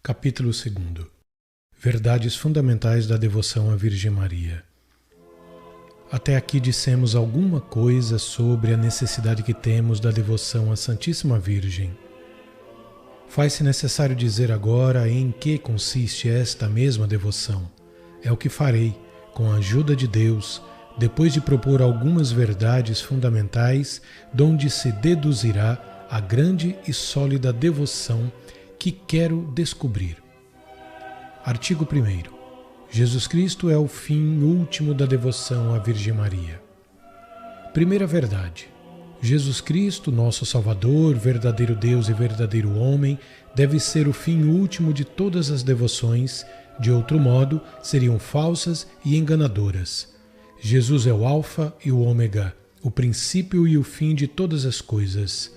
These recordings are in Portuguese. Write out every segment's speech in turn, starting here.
Capítulo 2. Verdades fundamentais da devoção à Virgem Maria. Até aqui dissemos alguma coisa sobre a necessidade que temos da devoção à Santíssima Virgem. Faz-se necessário dizer agora em que consiste esta mesma devoção. É o que farei, com a ajuda de Deus, depois de propor algumas verdades fundamentais, donde se deduzirá a grande e sólida devoção que quero descobrir. Artigo 1º. Jesus Cristo é o fim último da devoção à Virgem Maria. Primeira verdade. Jesus Cristo, nosso Salvador, verdadeiro Deus e verdadeiro homem, deve ser o fim último de todas as devoções, de outro modo, seriam falsas e enganadoras. Jesus é o Alfa e o Ômega, o princípio e o fim de todas as coisas.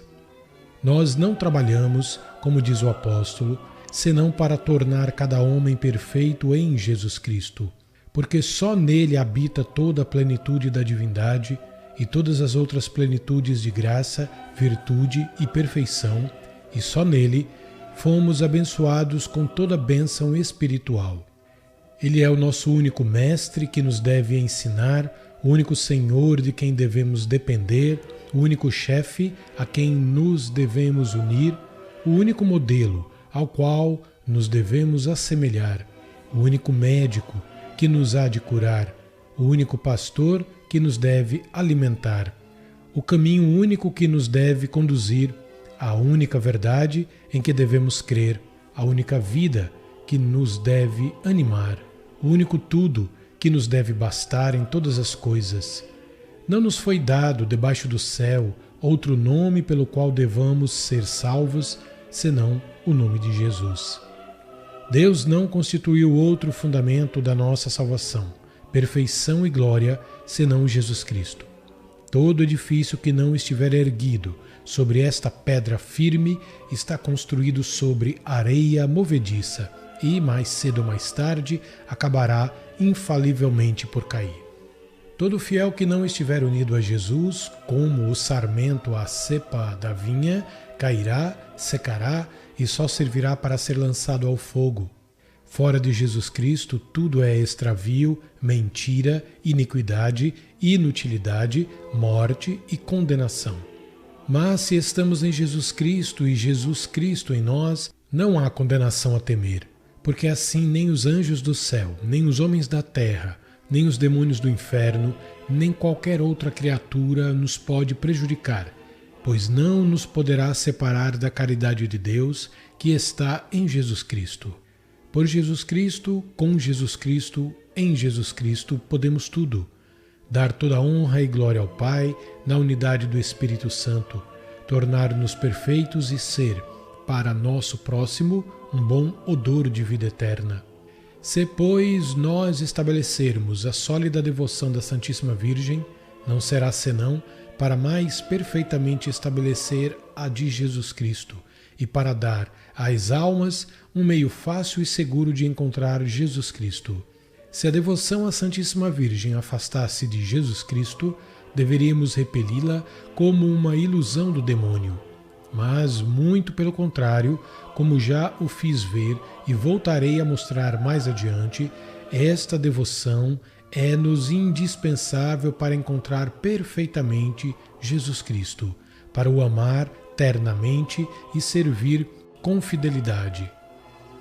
Nós não trabalhamos, como diz o apóstolo, senão para tornar cada homem perfeito em Jesus Cristo, porque só nele habita toda a plenitude da divindade e todas as outras plenitudes de graça, virtude e perfeição, e só nele fomos abençoados com toda bênção espiritual. Ele é o nosso único mestre que nos deve ensinar, o único Senhor de quem devemos depender, o único chefe a quem nos devemos unir, o único modelo ao qual nos devemos assemelhar, o único médico que nos há de curar, o único pastor que nos deve alimentar, o caminho único que nos deve conduzir, a única verdade em que devemos crer, a única vida que nos deve animar, o único tudo que nos deve bastar em todas as coisas. Não nos foi dado debaixo do céu outro nome pelo qual devamos ser salvos, senão o nome de Jesus. Deus não constituiu outro fundamento da nossa salvação, perfeição e glória, senão Jesus Cristo. Todo edifício que não estiver erguido sobre esta pedra firme está construído sobre areia movediça e, mais cedo ou mais tarde, acabará infalivelmente por cair. Todo fiel que não estiver unido a Jesus, como o sarmento à cepa da vinha, cairá, secará e só servirá para ser lançado ao fogo. Fora de Jesus Cristo, tudo é extravio, mentira, iniquidade, inutilidade, morte e condenação. Mas se estamos em Jesus Cristo e Jesus Cristo em nós, não há condenação a temer, porque assim nem os anjos do céu, nem os homens da terra, nem os demônios do inferno, nem qualquer outra criatura nos pode prejudicar, pois não nos poderá separar da caridade de Deus que está em Jesus Cristo. Por Jesus Cristo, com Jesus Cristo, em Jesus Cristo, podemos tudo. Dar toda a honra e glória ao Pai, na unidade do Espírito Santo, tornar-nos perfeitos e ser, para nosso próximo, um bom odor de vida eterna. Se, pois, nós estabelecermos a sólida devoção da Santíssima Virgem, não será senão para mais perfeitamente estabelecer a de Jesus Cristo e para dar às almas um meio fácil e seguro de encontrar Jesus Cristo. Se a devoção à Santíssima Virgem afastasse de Jesus Cristo, deveríamos repeli-la como uma ilusão do demônio. Mas, muito pelo contrário, como já o fiz ver e voltarei a mostrar mais adiante, esta devoção é-nos indispensável para encontrar perfeitamente Jesus Cristo, para o amar ternamente e servir com fidelidade.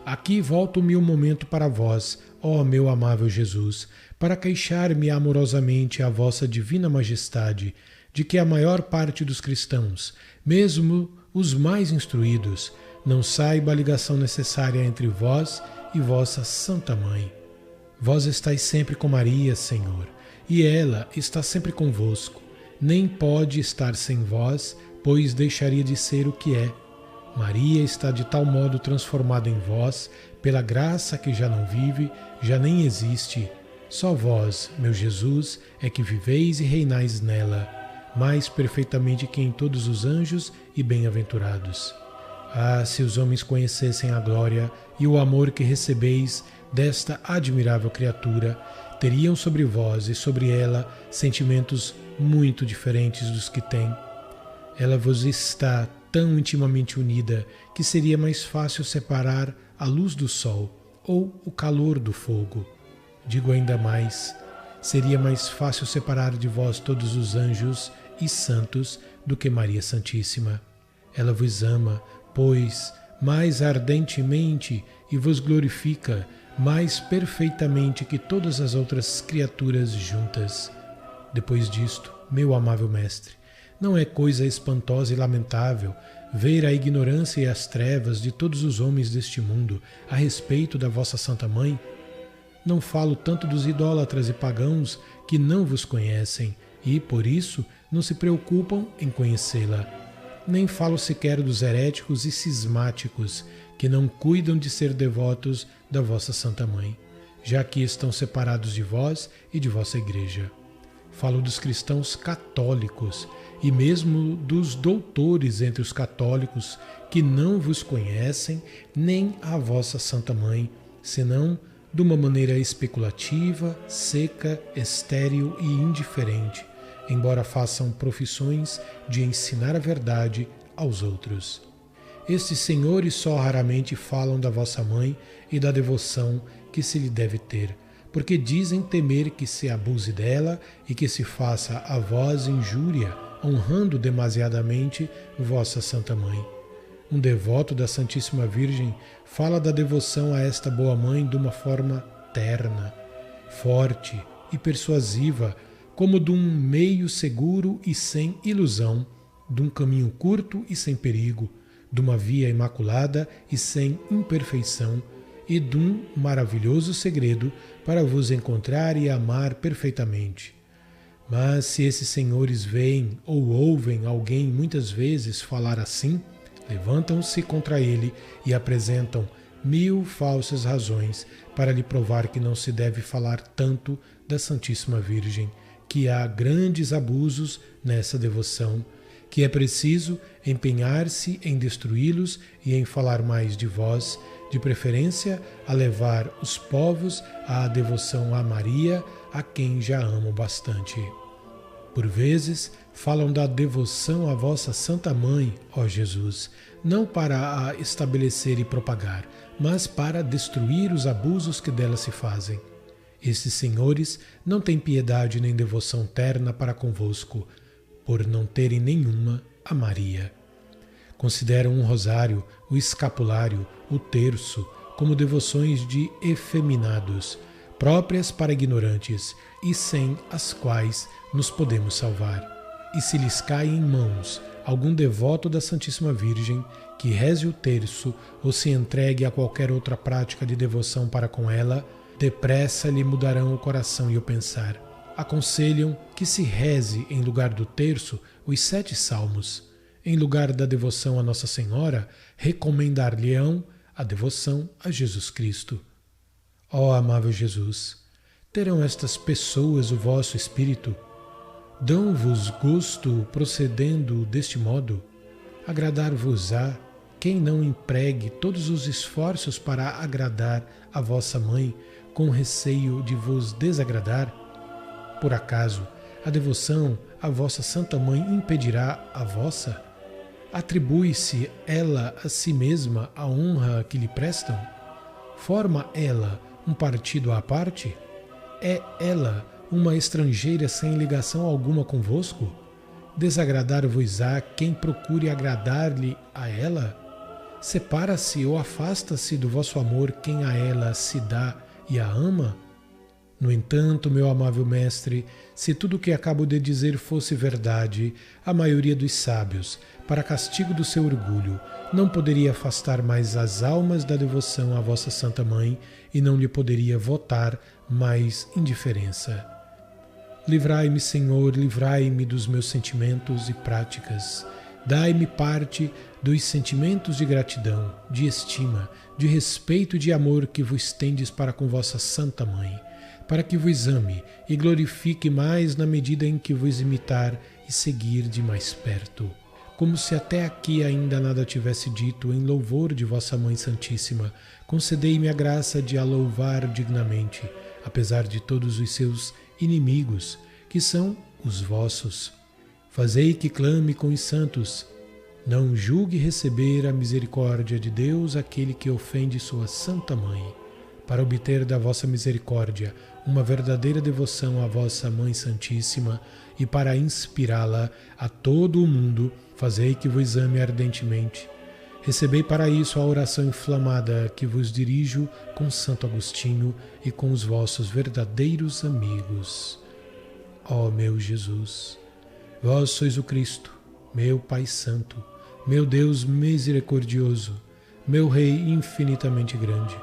Aqui volto-me um momento para vós, ó meu amável Jesus, para queixar-me amorosamente à vossa divina majestade, de que a maior parte dos cristãos, mesmo os mais instruídos, não saiba a ligação necessária entre vós e vossa Santa Mãe. Vós estáis sempre com Maria, Senhor, e ela está sempre convosco. Nem pode estar sem vós, pois deixaria de ser o que é. Maria está de tal modo transformada em vós, pela graça que já não vive, já nem existe. Só vós, meu Jesus, é que viveis e reinais nela, mais perfeitamente que em todos os anjos e bem-aventurados. Ah, se os homens conhecessem a glória e o amor que recebeis desta admirável criatura, teriam sobre vós e sobre ela sentimentos muito diferentes dos que tem. Ela vos está tão intimamente unida que seria mais fácil separar a luz do sol ou o calor do fogo. Digo ainda mais, seria mais fácil separar de vós todos os anjos e santos do que Maria Santíssima. Ela vos ama, pois, mais ardentemente e vos glorifica mais perfeitamente que todas as outras criaturas juntas. Depois disto, meu amável Mestre, não é coisa espantosa e lamentável ver a ignorância e as trevas de todos os homens deste mundo a respeito da vossa Santa Mãe? Não falo tanto dos idólatras e pagãos que não vos conhecem e, por isso, não se preocupam em conhecê-la. Nem falo sequer dos heréticos e cismáticos que não cuidam de ser devotos da vossa Santa Mãe, já que estão separados de vós e de vossa Igreja. Falo dos cristãos católicos e mesmo dos doutores entre os católicos que não vos conhecem nem a vossa Santa Mãe, senão de uma maneira especulativa, seca, estéril e indiferente, embora façam profissões de ensinar a verdade aos outros. Estes senhores só raramente falam da vossa mãe e da devoção que se lhe deve ter, porque dizem temer que se abuse dela e que se faça a vós injúria, honrando demasiadamente vossa Santa Mãe. Um devoto da Santíssima Virgem fala da devoção a esta boa mãe de uma forma terna, forte e persuasiva, como de um meio seguro e sem ilusão, de um caminho curto e sem perigo, de uma via imaculada e sem imperfeição, e de um maravilhoso segredo para vos encontrar e amar perfeitamente. Mas se esses senhores veem ou ouvem alguém muitas vezes falar assim, levantam-se contra ele e apresentam 1000 falsas razões para lhe provar que não se deve falar tanto da Santíssima Virgem, que há grandes abusos nessa devoção, que é preciso empenhar-se em destruí-los e em falar mais de vós, de preferência a levar os povos à devoção a Maria, a quem já amam bastante. Por vezes falam da devoção à vossa Santa Mãe, ó Jesus, não para a estabelecer e propagar, mas para destruir os abusos que dela se fazem. Esses senhores não têm piedade nem devoção terna para convosco, por não terem nenhuma a Maria. Consideram um rosário, o escapulário, o terço, como devoções de efeminados, próprias para ignorantes e sem as quais nos podemos salvar. E se lhes cai em mãos algum devoto da Santíssima Virgem que reze o terço ou se entregue a qualquer outra prática de devoção para com ela, depressa lhe mudarão o coração e o pensar. Aconselham que se reze em lugar do terço os 7 salmos. Em lugar da devoção a Nossa Senhora, recomendar-lhe-ão a devoção a Jesus Cristo. Ó amável Jesus, terão estas pessoas o vosso Espírito? Dão-vos gosto procedendo deste modo? Agradar-vos-á quem não empregue todos os esforços para agradar a vossa mãe com receio de vos desagradar? Por acaso a devoção à vossa Santa Mãe impedirá a vossa? Atribui-se ela a si mesma a honra que lhe prestam? Forma ela um partido à parte? É ela uma estrangeira sem ligação alguma convosco? Desagradar-vos-á quem procure agradar-lhe a ela? Separa-se ou afasta-se do vosso amor quem a ela se dá e a ama? No entanto, meu amável Mestre, se tudo o que acabo de dizer fosse verdade, a maioria dos sábios, para castigo do seu orgulho, não poderia afastar mais as almas da devoção à vossa Santa Mãe e não lhe poderia votar mais indiferença. Livrai-me, Senhor, livrai-me dos meus sentimentos e práticas. Dai-me parte dos sentimentos de gratidão, de estima, de respeito e de amor que vos tendes para com vossa Santa Mãe, para que vos ame e glorifique mais na medida em que vos imitar e seguir de mais perto. Como se até aqui ainda nada tivesse dito em louvor de vossa Mãe Santíssima, concedei-me a graça de a louvar dignamente, apesar de todos os seus inimigos, que são os vossos. Fazei que clame com os santos. Não julgue receber a misericórdia de Deus aquele que ofende sua Santa Mãe. Para obter da vossa misericórdia uma verdadeira devoção à vossa Mãe Santíssima e para inspirá-la a todo o mundo, fazei que vos ame ardentemente. Recebei para isso a oração inflamada que vos dirijo com Santo Agostinho e com os vossos verdadeiros amigos. Ó meu Jesus, vós sois o Cristo, meu Pai Santo, meu Deus misericordioso, meu Rei infinitamente grande.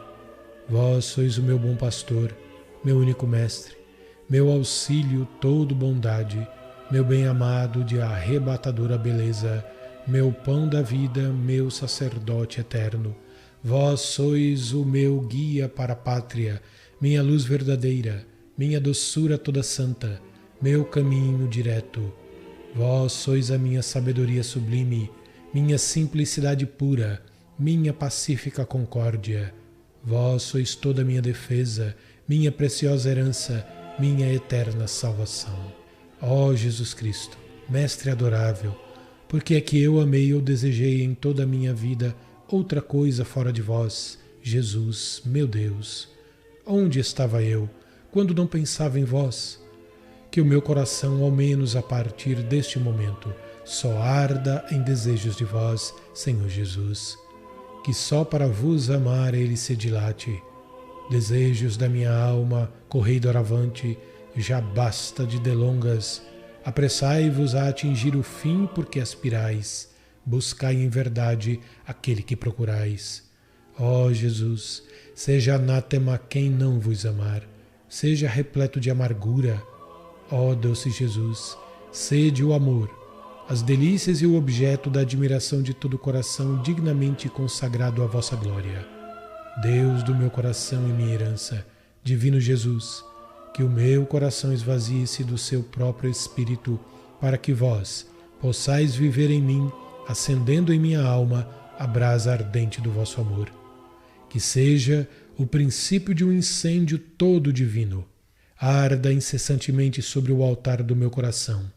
Vós sois o meu bom pastor, meu único mestre, meu auxílio todo bondade, meu bem-amado de arrebatadora beleza, meu pão da vida, meu sacerdote eterno. Vós sois o meu guia para a pátria, minha luz verdadeira, minha doçura toda santa, meu caminho direto. Vós sois a minha sabedoria sublime, minha simplicidade pura, minha pacífica concórdia. Vós sois toda a minha defesa, minha preciosa herança, minha eterna salvação. Ó Jesus Cristo, Mestre adorável, porque é que eu amei ou desejei em toda a minha vida outra coisa fora de vós, Jesus, meu Deus? Onde estava eu, quando não pensava em vós? Que o meu coração, ao menos a partir deste momento, só arda em desejos de vós, Senhor Jesus. Que só para vos amar ele se dilate. Desejos da minha alma, correi doravante, já basta de delongas. Apressai-vos a atingir o fim porque aspirais. Buscai em verdade aquele que procurais. Ó Jesus, seja anátema quem não vos amar, seja repleto de amargura. Ó doce Jesus, sede o amor, as delícias e o objeto da admiração de todo o coração dignamente consagrado à vossa glória. Deus do meu coração e minha herança, divino Jesus, que o meu coração esvazie-se do seu próprio Espírito, para que vós possais viver em mim, acendendo em minha alma a brasa ardente do vosso amor. Que seja o princípio de um incêndio todo divino, arda incessantemente sobre o altar do meu coração,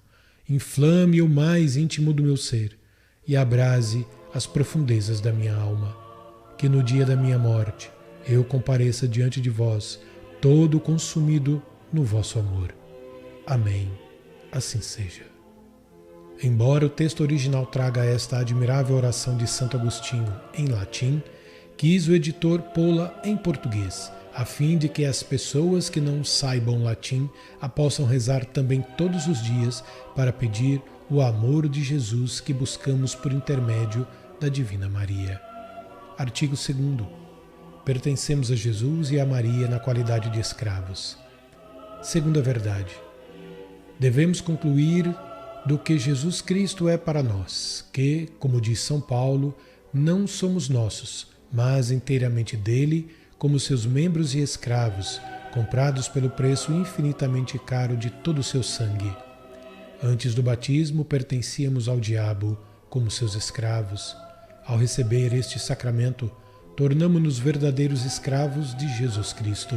inflame o mais íntimo do meu ser e abrase as profundezas da minha alma. Que no dia da minha morte eu compareça diante de vós, todo consumido no vosso amor. Amém. Assim seja. Embora o texto original traga esta admirável oração de Santo Agostinho em latim, quis o editor pô-la em português, a fim de que as pessoas que não saibam latim a possam rezar também todos os dias para pedir o amor de Jesus que buscamos por intermédio da Divina Maria. Artigo 2º. Pertencemos a Jesus e a Maria na qualidade de escravos. Segunda verdade. Devemos concluir do que Jesus Cristo é para nós, que, como diz São Paulo, não somos nossos, mas inteiramente dele, como seus membros e escravos, comprados pelo preço infinitamente caro de todo o seu sangue. Antes do batismo pertencíamos ao diabo, como seus escravos. Ao receber este sacramento, tornamo-nos verdadeiros escravos de Jesus Cristo.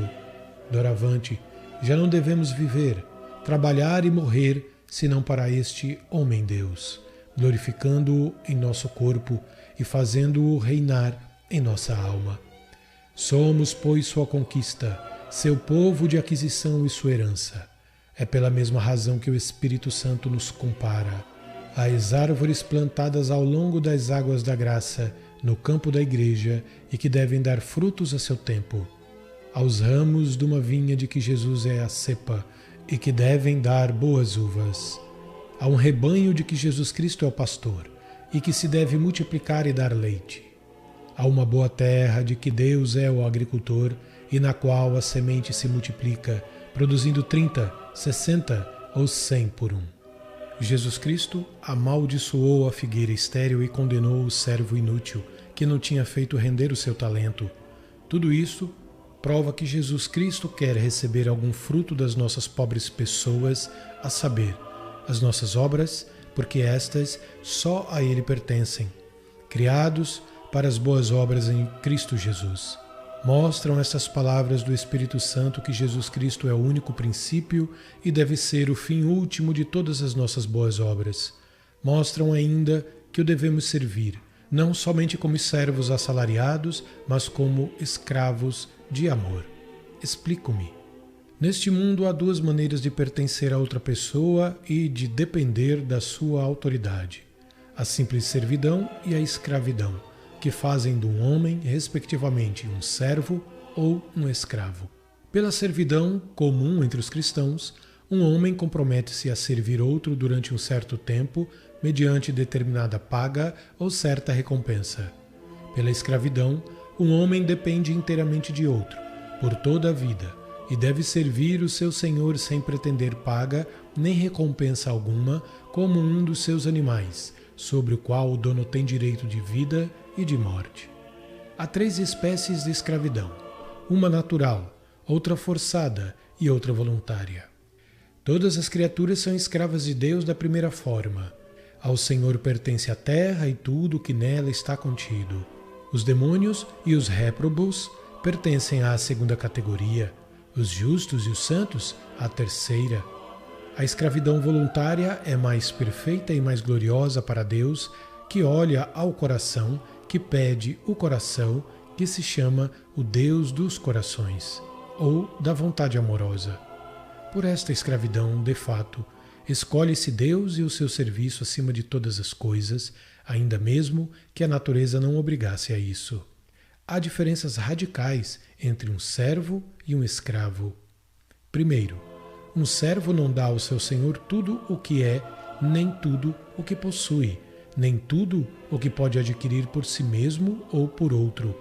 Doravante, já não devemos viver, trabalhar e morrer, senão para este homem-Deus, glorificando-o em nosso corpo e fazendo-o reinar em nossa alma. Somos, pois, sua conquista, seu povo de aquisição e sua herança. É pela mesma razão que o Espírito Santo nos compara às árvores plantadas ao longo das águas da graça, no campo da igreja, e que devem dar frutos a seu tempo, aos ramos de uma vinha de que Jesus é a cepa, e que devem dar boas uvas, a um rebanho de que Jesus Cristo é o pastor, e que se deve multiplicar e dar leite, a uma boa terra de que Deus é o agricultor, e na qual a semente se multiplica, produzindo 30, 60 ou 100 por um. Jesus Cristo amaldiçoou a figueira estéril e condenou o servo inútil, que não tinha feito render o seu talento. Tudo isso prova que Jesus Cristo quer receber algum fruto das nossas pobres pessoas, a saber, as nossas obras, porque estas só a Ele pertencem, criados para as boas obras em Cristo Jesus. Mostram estas palavras do Espírito Santo que Jesus Cristo é o único princípio e deve ser o fim último de todas as nossas boas obras. Mostram ainda que o devemos servir, não somente como servos assalariados, mas como escravos de amor. Explico-me. Neste mundo há duas maneiras de pertencer a outra pessoa e de depender da sua autoridade: a simples servidão e a escravidão, que fazem de um homem, respectivamente, um servo ou um escravo. Pela servidão comum entre os cristãos, um homem compromete-se a servir outro durante um certo tempo, mediante determinada paga ou certa recompensa. Pela escravidão, um homem depende inteiramente de outro, por toda a vida, e deve servir o seu senhor sem pretender paga nem recompensa alguma, como um dos seus animais, sobre o qual o dono tem direito de vida e de morte. Há 3 espécies de escravidão: uma natural, outra forçada e outra voluntária. Todas as criaturas são escravas de Deus da primeira forma. Ao Senhor pertence a terra e tudo o que nela está contido. Os demônios e os réprobos pertencem à segunda categoria, os justos e os santos à terceira. A escravidão voluntária é mais perfeita e mais gloriosa para Deus, que olha ao coração, que pede o coração, que se chama o Deus dos corações, ou da vontade amorosa. Por esta escravidão, de fato, escolhe-se Deus e o seu serviço acima de todas as coisas, ainda mesmo que a natureza não obrigasse a isso. Há diferenças radicais entre um servo e um escravo. Primeiro, um servo não dá ao seu senhor tudo o que é, nem tudo o que possui, nem tudo o que pode adquirir por si mesmo ou por outro.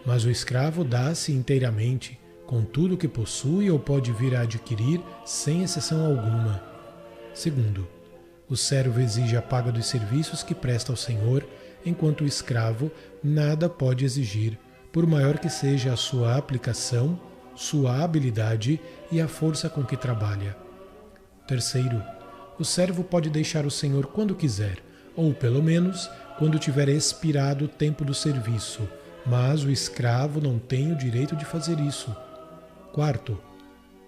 Mas o escravo dá-se inteiramente, com tudo o que possui ou pode vir a adquirir, sem exceção alguma. Segundo, o servo exige a paga dos serviços que presta ao senhor, enquanto o escravo nada pode exigir, por maior que seja a sua aplicação, sua habilidade e a força com que trabalha. Terceiro, o servo pode deixar o senhor quando quiser, ou pelo menos quando tiver expirado o tempo do serviço, mas o escravo não tem o direito de fazer isso. Quarto,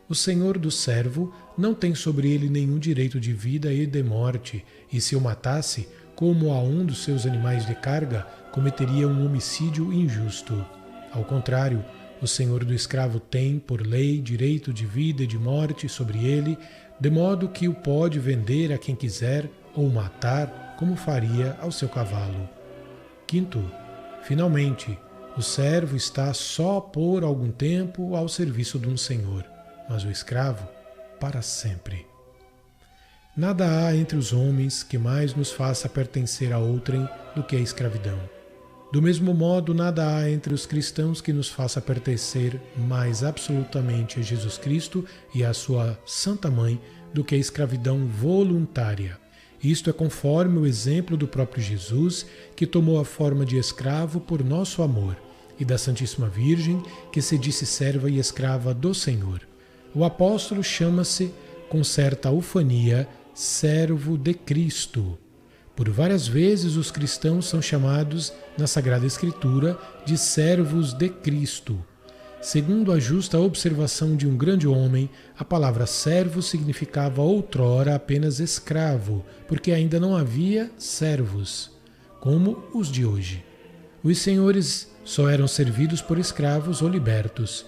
o senhor do servo não tem sobre ele nenhum direito de vida e de morte, e se o matasse, como a um dos seus animais de carga, cometeria um homicídio injusto. Ao contrário, o senhor do escravo tem, por lei, direito de vida e de morte sobre ele, de modo que o pode vender a quem quiser ou matar, como faria ao seu cavalo. Quinto, finalmente, o servo está só por algum tempo ao serviço de um senhor, mas o escravo para sempre. Nada há entre os homens que mais nos faça pertencer a outrem do que a escravidão. Do mesmo modo, nada há entre os cristãos que nos faça pertencer mais absolutamente a Jesus Cristo e à sua Santa Mãe do que a escravidão voluntária. Isto é conforme o exemplo do próprio Jesus, que tomou a forma de escravo por nosso amor, e da Santíssima Virgem, que se disse serva e escrava do Senhor. O apóstolo chama-se, com certa ufania, servo de Cristo. Por várias vezes os cristãos são chamados, na Sagrada Escritura, de servos de Cristo. Segundo a justa observação de um grande homem, a palavra servo significava outrora apenas escravo, porque ainda não havia servos, como os de hoje. Os senhores só eram servidos por escravos ou libertos.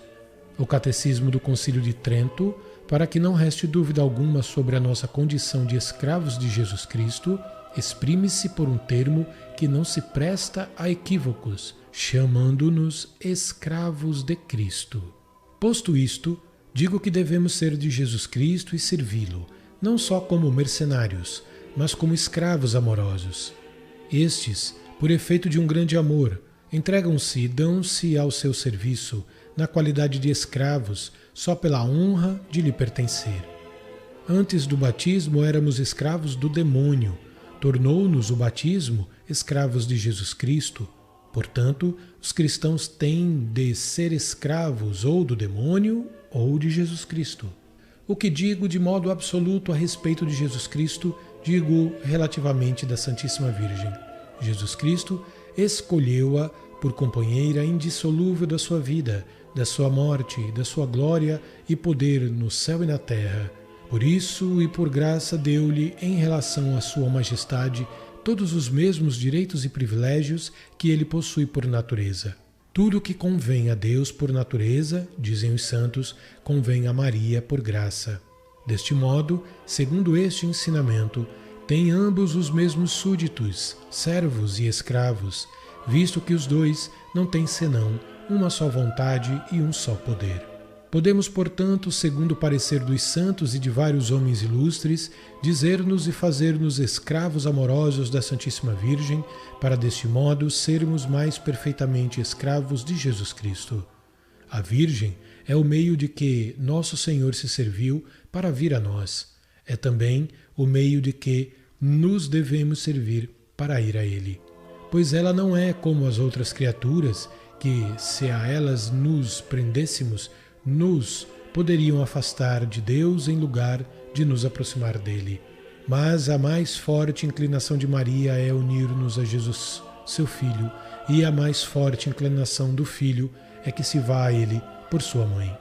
O Catecismo do Concílio de Trento, para que não reste dúvida alguma sobre a nossa condição de escravos de Jesus Cristo, exprime-se por um termo que não se presta a equívocos, chamando-nos escravos de Cristo. Posto isto, digo que devemos ser de Jesus Cristo e servi-lo, não só como mercenários, mas como escravos amorosos. Estes, por efeito de um grande amor, entregam-se e dão-se ao seu serviço, na qualidade de escravos, só pela honra de lhe pertencer. Antes do batismo éramos escravos do demônio, tornou-nos o batismo escravos de Jesus Cristo. Portanto, os cristãos têm de ser escravos ou do demônio ou de Jesus Cristo. O que digo de modo absoluto a respeito de Jesus Cristo, digo relativamente da Santíssima Virgem. Jesus Cristo escolheu-a por companheira indissolúvel da sua vida, da sua morte, da sua glória e poder no céu e na terra. Por isso e por graça deu-lhe, em relação à sua majestade, todos os mesmos direitos e privilégios que ele possui por natureza. Tudo o que convém a Deus por natureza, dizem os santos, convém a Maria por graça. Deste modo, segundo este ensinamento, têm ambos os mesmos súditos, servos e escravos, visto que os dois não têm senão uma só vontade e um só poder. Podemos, portanto, segundo o parecer dos santos e de vários homens ilustres, dizer-nos e fazer-nos escravos amorosos da Santíssima Virgem, para deste modo sermos mais perfeitamente escravos de Jesus Cristo. A Virgem é o meio de que nosso Senhor se serviu para vir a nós. É também o meio de que nos devemos servir para ir a Ele. Pois ela não é como as outras criaturas, que, se a elas nos prendêssemos, nos poderiam afastar de Deus em lugar de nos aproximar dele. Mas a mais forte inclinação de Maria é unir-nos a Jesus, seu Filho, e a mais forte inclinação do Filho é que se vá a ele por sua mãe.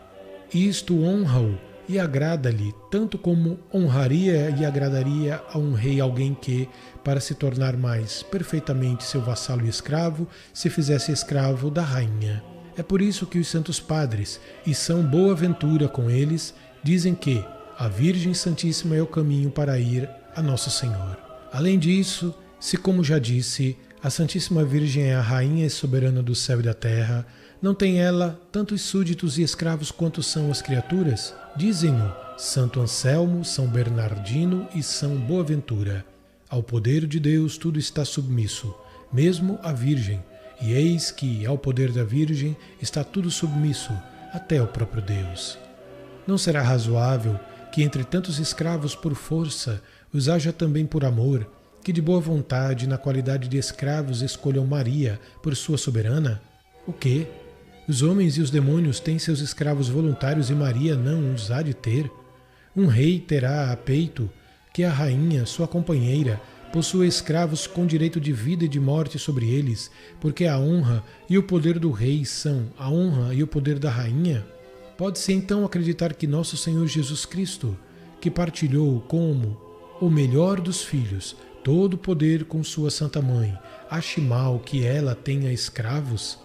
Isto honra-o e agrada-lhe, tanto como honraria e agradaria a um rei alguém que, para se tornar mais perfeitamente seu vassalo e escravo, se fizesse escravo da rainha. É por isso que os santos padres, e São Boaventura com eles, dizem que a Virgem Santíssima é o caminho para ir a Nosso Senhor. Além disso, se como já disse, a Santíssima Virgem é a Rainha e Soberana do céu e da terra, não tem ela tantos súditos e escravos quanto são as criaturas? Dizem-no Santo Anselmo, São Bernardino e São Boaventura. Ao poder de Deus tudo está submisso, mesmo a Virgem, e eis que, ao poder da Virgem, está tudo submisso, até o próprio Deus. Não será razoável que entre tantos escravos por força, os haja também por amor, que de boa vontade, na qualidade de escravos, escolham Maria por sua soberana? O quê? Os homens e os demônios têm seus escravos voluntários e Maria não os há de ter? Um rei terá a peito que a rainha, sua companheira, possua escravos com direito de vida e de morte sobre eles, porque a honra e o poder do rei são a honra e o poder da rainha? Pode-se então acreditar que nosso Senhor Jesus Cristo, que partilhou como o melhor dos filhos todo o poder com sua Santa Mãe, ache mal que ela tenha escravos?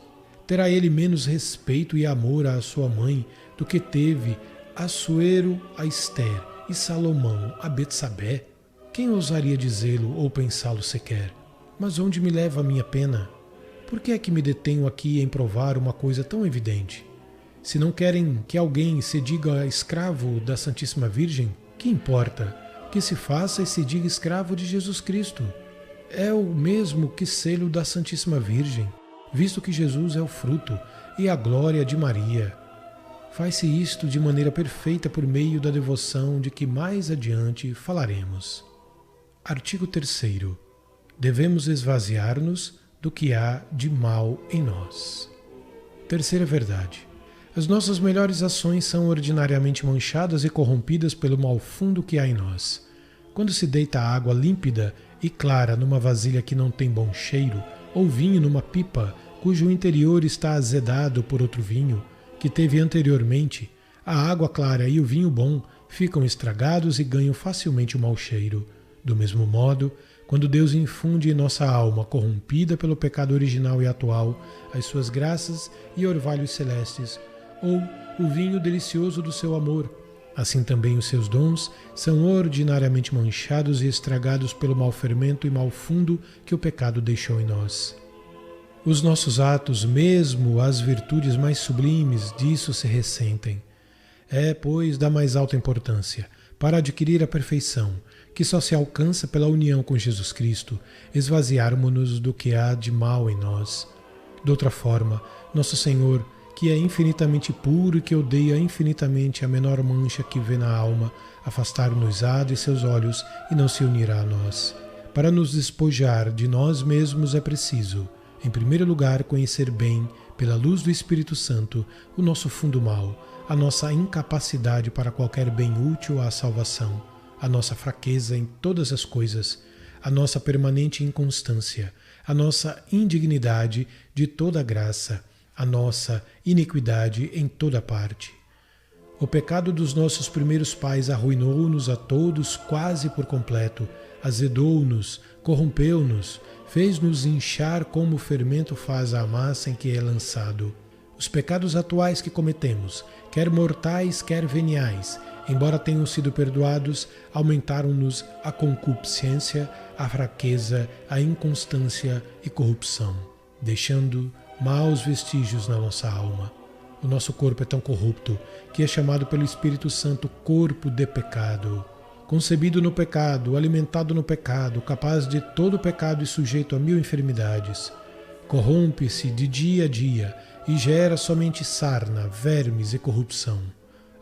Terá ele menos respeito e amor à sua mãe do que teve Assuero a Esther e Salomão a Betsabé? Quem ousaria dizê-lo ou pensá-lo sequer? Mas onde me leva a minha pena? Por que é que me detenho aqui em provar uma coisa tão evidente? Se não querem que alguém se diga escravo da Santíssima Virgem, que importa? Que se faça e se diga escravo de Jesus Cristo. É o mesmo que selo da Santíssima Virgem, visto que Jesus é o fruto e a glória de Maria. Faz-se isto de maneira perfeita por meio da devoção de que mais adiante falaremos. Artigo 3º. Devemos esvaziar-nos do que há de mal em nós. Terceira verdade. As nossas melhores ações são ordinariamente manchadas e corrompidas pelo mal fundo que há em nós. Quando se deita água límpida e clara numa vasilha que não tem bom cheiro, ou vinho numa pipa cujo interior está azedado por outro vinho que teve anteriormente, a água clara e o vinho bom ficam estragados e ganham facilmente o mau cheiro. Do mesmo modo, quando Deus infunde em nossa alma, corrompida pelo pecado original e atual, as suas graças e orvalhos celestes, ou o vinho delicioso do seu amor, assim também os seus dons são ordinariamente manchados e estragados pelo mau fermento e mau fundo que o pecado deixou em nós. Os nossos atos, mesmo as virtudes mais sublimes, disso se ressentem. É, pois, da mais alta importância, para adquirir a perfeição, que só se alcança pela união com Jesus Cristo, esvaziarmos-nos do que há de mal em nós. De outra forma, nosso Senhor, que é infinitamente puro e que odeia infinitamente a menor mancha que vê na alma, afastar-nos-á de seus olhos e não se unirá a nós. Para nos despojar de nós mesmos é preciso, em primeiro lugar, conhecer bem, pela luz do Espírito Santo, o nosso fundo mal, a nossa incapacidade para qualquer bem útil à salvação, a nossa fraqueza em todas as coisas, a nossa permanente inconstância, a nossa indignidade de toda graça, a nossa iniquidade em toda parte. O pecado dos nossos primeiros pais arruinou-nos a todos quase por completo, azedou-nos, corrompeu-nos, fez-nos inchar como o fermento faz a massa em que é lançado. Os pecados atuais que cometemos, quer mortais, quer veniais, embora tenham sido perdoados, aumentaram-nos a concupiscência, a fraqueza, a inconstância e corrupção, deixando maus vestígios na nossa alma. O nosso corpo é tão corrupto que é chamado pelo Espírito Santo corpo de pecado. Concebido no pecado, alimentado no pecado, capaz de todo pecado e sujeito a 1000 enfermidades. Corrompe-se de dia a dia e gera somente sarna, vermes e corrupção.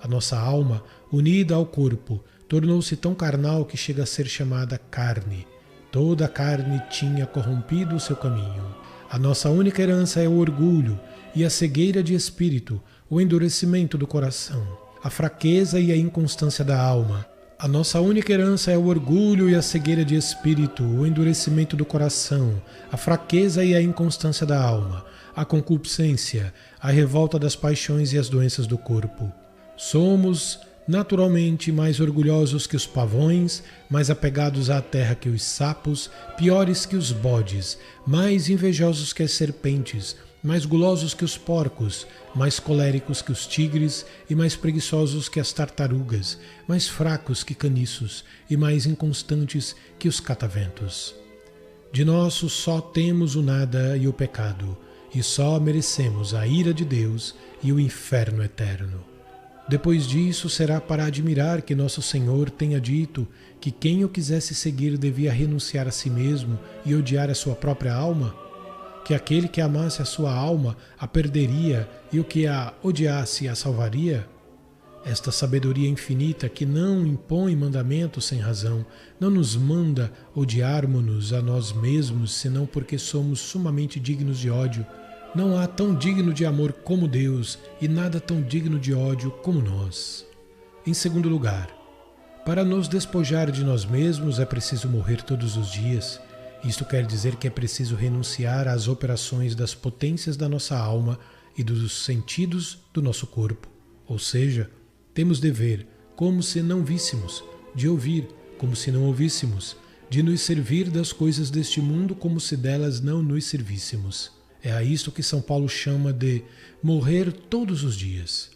A nossa alma, unida ao corpo, tornou-se tão carnal que chega a ser chamada carne. Toda a carne tinha corrompido o seu caminho. A nossa única herança é o orgulho e a cegueira de espírito, o endurecimento do coração, a fraqueza e a inconstância da alma. A nossa única herança é o orgulho e a cegueira de espírito, o endurecimento do coração, a fraqueza e a inconstância da alma, a concupiscência, a revolta das paixões e as doenças do corpo. Somos, naturalmente, mais orgulhosos que os pavões, mais apegados à terra que os sapos, piores que os bodes, mais invejosos que as serpentes, mais gulosos que os porcos, mais coléricos que os tigres e mais preguiçosos que as tartarugas, mais fracos que caniços e mais inconstantes que os cataventos. De nosso só temos o nada e o pecado, e só merecemos a ira de Deus e o inferno eterno. Depois disso, será para admirar que nosso Senhor tenha dito que quem o quisesse seguir devia renunciar a si mesmo e odiar a sua própria alma? Que aquele que amasse a sua alma a perderia e o que a odiasse a salvaria? Esta sabedoria infinita que não impõe mandamentos sem razão, não nos manda odiarmos-nos a nós mesmos, senão porque somos sumamente dignos de ódio. Não há tão digno de amor como Deus e nada tão digno de ódio como nós. Em segundo lugar, para nos despojar de nós mesmos é preciso morrer todos os dias. Isto quer dizer que é preciso renunciar às operações das potências da nossa alma e dos sentidos do nosso corpo. Ou seja, temos de ver como se não víssemos, de ouvir como se não ouvíssemos, de nos servir das coisas deste mundo como se delas não nos servíssemos. É a isto que São Paulo chama de morrer todos os dias.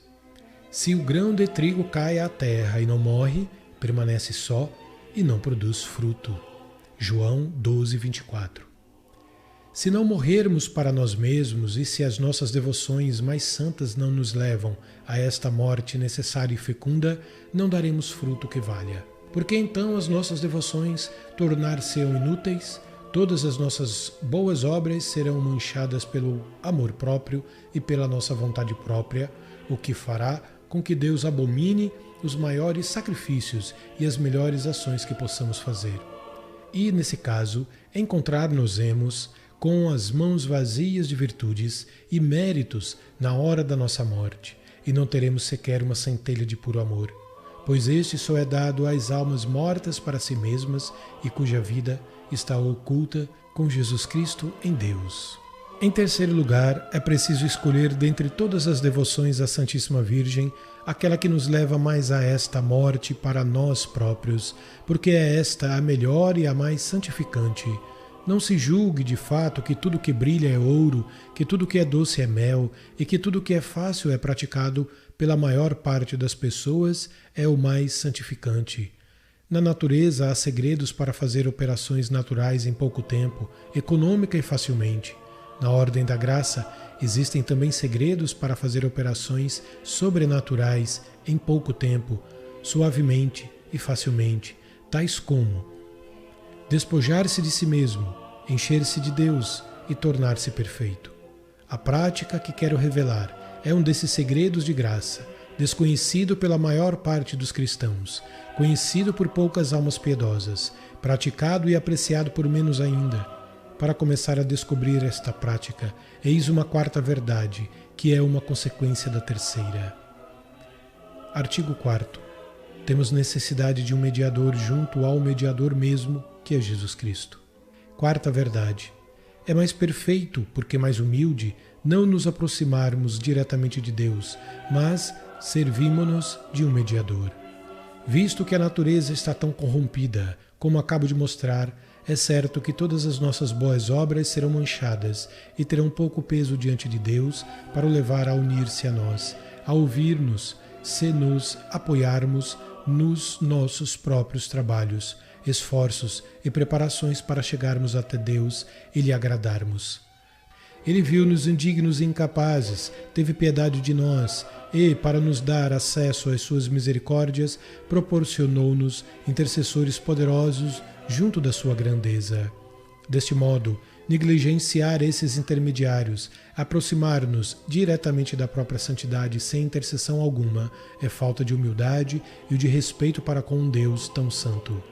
Se o grão de trigo cai à terra e não morre, permanece só e não produz fruto. João 12, 24. Se não morrermos para nós mesmos e se as nossas devoções mais santas não nos levam a esta morte necessária e fecunda, não daremos fruto que valha. Porque então as nossas devoções tornar-se-ão inúteis, todas as nossas boas obras serão manchadas pelo amor próprio e pela nossa vontade própria, o que fará com que Deus abomine os maiores sacrifícios e as melhores ações que possamos fazer. E, nesse caso, encontrar-nos-emos com as mãos vazias de virtudes e méritos na hora da nossa morte, e não teremos sequer uma centelha de puro amor, pois este só é dado às almas mortas para si mesmas e cuja vida está oculta com Jesus Cristo em Deus. Em terceiro lugar, é preciso escolher dentre todas as devoções à Santíssima Virgem aquela que nos leva mais a esta morte para nós próprios, porque é esta a melhor e a mais santificante. Não se julgue de fato que tudo que brilha é ouro, que tudo que é doce é mel, e que tudo que é fácil é praticado pela maior parte das pessoas é o mais santificante. Na natureza há segredos para fazer operações naturais em pouco tempo, econômica e facilmente. Na ordem da graça, existem também segredos para fazer operações sobrenaturais em pouco tempo, suavemente e facilmente, tais como despojar-se de si mesmo, encher-se de Deus e tornar-se perfeito. A prática que quero revelar é um desses segredos de graça, desconhecido pela maior parte dos cristãos, conhecido por poucas almas piedosas, praticado e apreciado por menos ainda. Para começar a descobrir esta prática, eis uma quarta verdade, que é uma consequência da terceira. Artigo 4º. Temos necessidade de um mediador junto ao mediador mesmo, que é Jesus Cristo. Quarta verdade. É mais perfeito, porque mais humilde, não nos aproximarmos diretamente de Deus, mas servimo-nos de um mediador. Visto que a natureza está tão corrompida, como acabo de mostrar, é certo que todas as nossas boas obras serão manchadas e terão pouco peso diante de Deus para o levar a unir-se a nós, a ouvir-nos, se nos apoiarmos nos nossos próprios trabalhos, esforços e preparações para chegarmos até Deus e lhe agradarmos. Ele viu-nos indignos e incapazes, teve piedade de nós e, para nos dar acesso às suas misericórdias, proporcionou-nos intercessores poderosos junto da sua grandeza. Deste modo, negligenciar esses intermediários, aproximar-nos diretamente da própria santidade sem intercessão alguma, é falta de humildade e de respeito para com um Deus tão santo.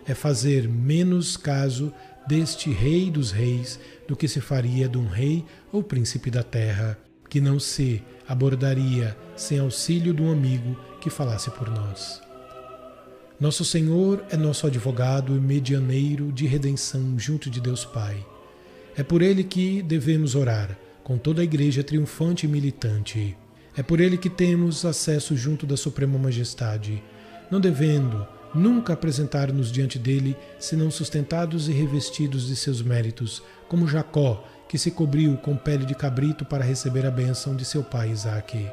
É fazer menos caso deste Rei dos Reis do que se faria de um rei ou príncipe da terra, que não se abordaria sem auxílio de um amigo que falasse por nós. Nosso Senhor é nosso advogado e medianeiro de redenção junto de Deus Pai. É por Ele que devemos orar, com toda a Igreja triunfante e militante. É por Ele que temos acesso junto da Suprema Majestade, não devendo nunca apresentar-nos diante dele, senão sustentados e revestidos de seus méritos, como Jacó, que se cobriu com pele de cabrito para receber a bênção de seu pai Isaque.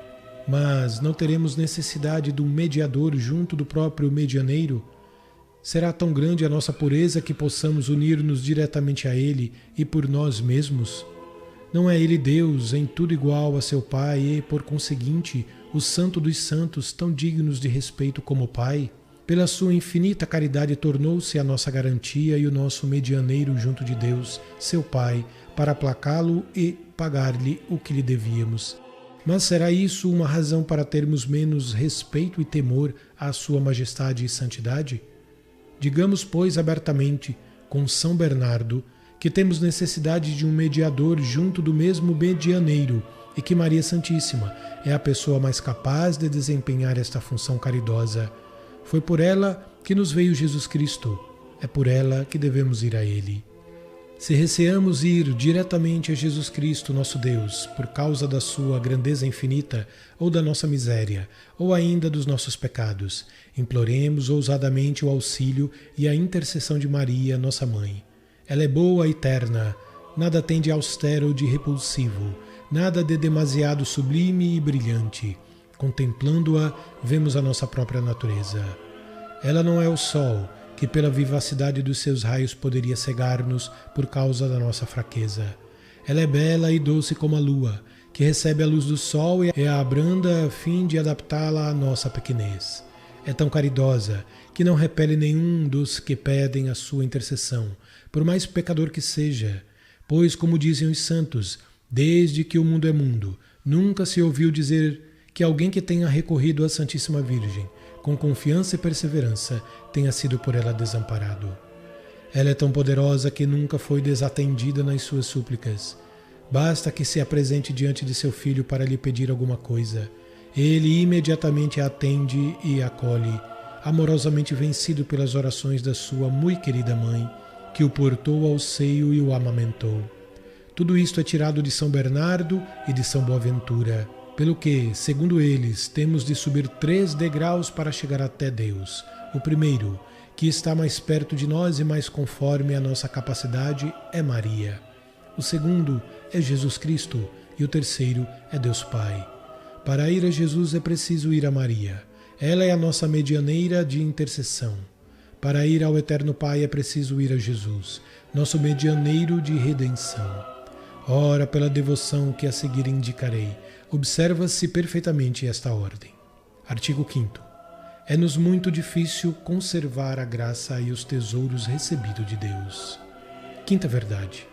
Mas não teremos necessidade de um mediador junto do próprio medianeiro? Será tão grande a nossa pureza que possamos unir-nos diretamente a ele e por nós mesmos? Não é ele Deus, em tudo igual a seu Pai e, por conseguinte, o Santo dos Santos, tão dignos de respeito como o Pai? Pela sua infinita caridade tornou-se a nossa garantia e o nosso medianeiro junto de Deus, seu Pai, para aplacá-lo e pagar-lhe o que lhe devíamos. Mas será isso uma razão para termos menos respeito e temor à sua majestade e santidade? Digamos, pois, abertamente, com São Bernardo, que temos necessidade de um mediador junto do mesmo medianeiro e que Maria Santíssima é a pessoa mais capaz de desempenhar esta função caridosa. Foi por ela que nos veio Jesus Cristo, é por ela que devemos ir a Ele. Se receamos ir diretamente a Jesus Cristo, nosso Deus, por causa da sua grandeza infinita, ou da nossa miséria, ou ainda dos nossos pecados, imploremos ousadamente o auxílio e a intercessão de Maria, nossa Mãe. Ela é boa e eterna, nada tem de austero ou de repulsivo, nada de demasiado sublime e brilhante. Contemplando-a, vemos a nossa própria natureza. Ela não é o sol, que pela vivacidade dos seus raios poderia cegar-nos por causa da nossa fraqueza. Ela é bela e doce como a lua, que recebe a luz do sol e a abranda a fim de adaptá-la à nossa pequenez. É tão caridosa que não repele nenhum dos que pedem a sua intercessão, por mais pecador que seja, pois, como dizem os santos, desde que o mundo é mundo, nunca se ouviu dizer que alguém que tenha recorrido à Santíssima Virgem, com confiança e perseverança, tenha sido por ela desamparado. Ela é tão poderosa que nunca foi desatendida nas suas súplicas. Basta que se apresente diante de seu filho para lhe pedir alguma coisa. Ele imediatamente a atende e acolhe, amorosamente vencido pelas orações da sua muito querida mãe, que o portou ao seio e o amamentou. Tudo isto é tirado de São Bernardo e de São Boaventura, pelo que, segundo eles, temos de subir 3 degraus para chegar até Deus. O primeiro, que está mais perto de nós e mais conforme a nossa capacidade, é Maria. O segundo é Jesus Cristo e o terceiro é Deus Pai. Para ir a Jesus é preciso ir a Maria. Ela é a nossa medianeira de intercessão. Para ir ao Eterno Pai é preciso ir a Jesus, nosso medianeiro de redenção. Ora, pela devoção que a seguir indicarei, observa-se perfeitamente esta ordem. Artigo 5º. É-nos muito difícil conservar a graça e os tesouros recebidos de Deus. Quinta verdade.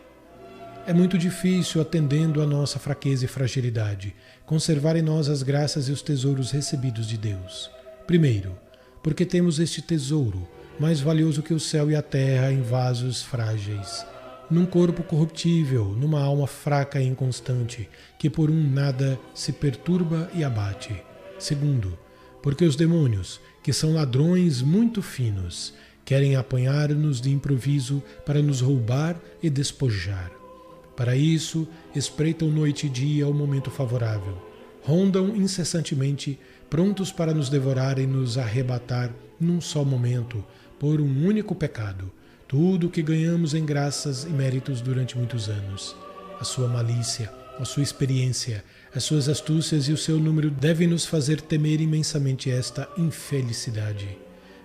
É muito difícil, atendendo à nossa fraqueza e fragilidade, conservar em nós as graças e os tesouros recebidos de Deus. Primeiro, porque temos este tesouro, mais valioso que o céu e a terra, em vasos frágeis, num corpo corruptível, numa alma fraca e inconstante, que por um nada se perturba e abate. Segundo, porque os demônios, que são ladrões muito finos, querem apanhar-nos de improviso para nos roubar e despojar. Para isso, espreitam noite e dia o momento favorável. Rondam incessantemente prontos para nos devorar e nos arrebatar num só momento, por um único pecado, tudo o que ganhamos em graças e méritos durante muitos anos. A sua malícia, a sua experiência, as suas astúcias e o seu número devem nos fazer temer imensamente esta infelicidade.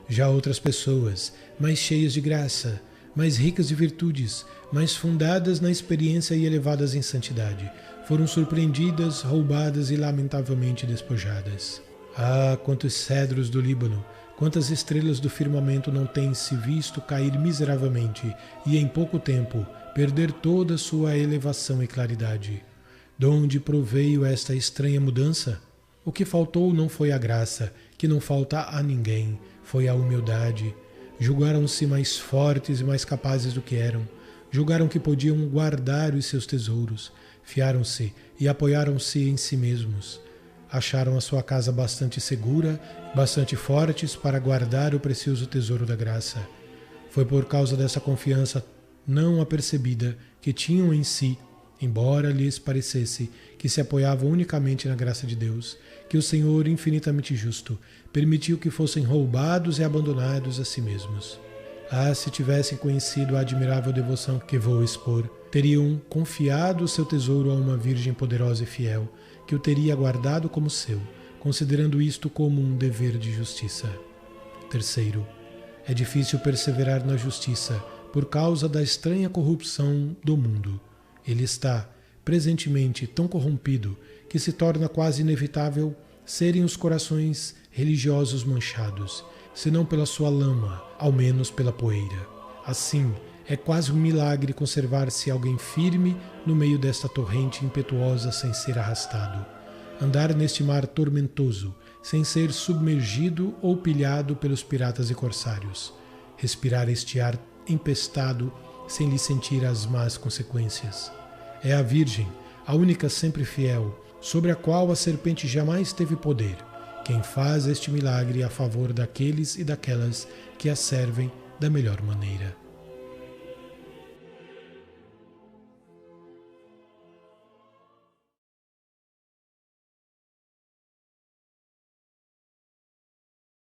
Já outras pessoas, mais cheias de graça, mais ricas de virtudes, mais fundadas na experiência e elevadas em santidade, foram surpreendidas, roubadas e lamentavelmente despojadas. Ah, quantos cedros do Líbano, quantas estrelas do firmamento não têm se visto cair miseravelmente e em pouco tempo perder toda sua elevação e claridade. De onde proveio esta estranha mudança? O que faltou não foi a graça, que não falta a ninguém, foi a humildade. Julgaram-se mais fortes e mais capazes do que eram. Julgaram que podiam guardar os seus tesouros. Fiaram-se e apoiaram-se em si mesmos. Acharam a sua casa bastante segura, bastante fortes para guardar o precioso tesouro da graça. Foi por causa dessa confiança não apercebida que tinham em si, embora lhes parecesse que se apoiavam unicamente na graça de Deus, que o Senhor, infinitamente justo, permitiu que fossem roubados e abandonados a si mesmos. Ah, se tivessem conhecido a admirável devoção que vou expor, teriam confiado o seu tesouro a uma Virgem poderosa e fiel, que o teria guardado como seu, considerando isto como um dever de justiça. Terceiro, é difícil perseverar na justiça por causa da estranha corrupção do mundo. Ele está, presentemente, tão corrompido que se torna quase inevitável serem os corações religiosos manchados, se não pela sua lama, ao menos pela poeira. Assim, é quase um milagre conservar-se alguém firme no meio desta torrente impetuosa sem ser arrastado. Andar neste mar tormentoso, sem ser submergido ou pilhado pelos piratas e corsários. Respirar este ar empestado sem lhe sentir as más consequências. É a Virgem, a única sempre fiel, sobre a qual a serpente jamais teve poder, quem faz este milagre a favor daqueles e daquelas que a servem da melhor maneira.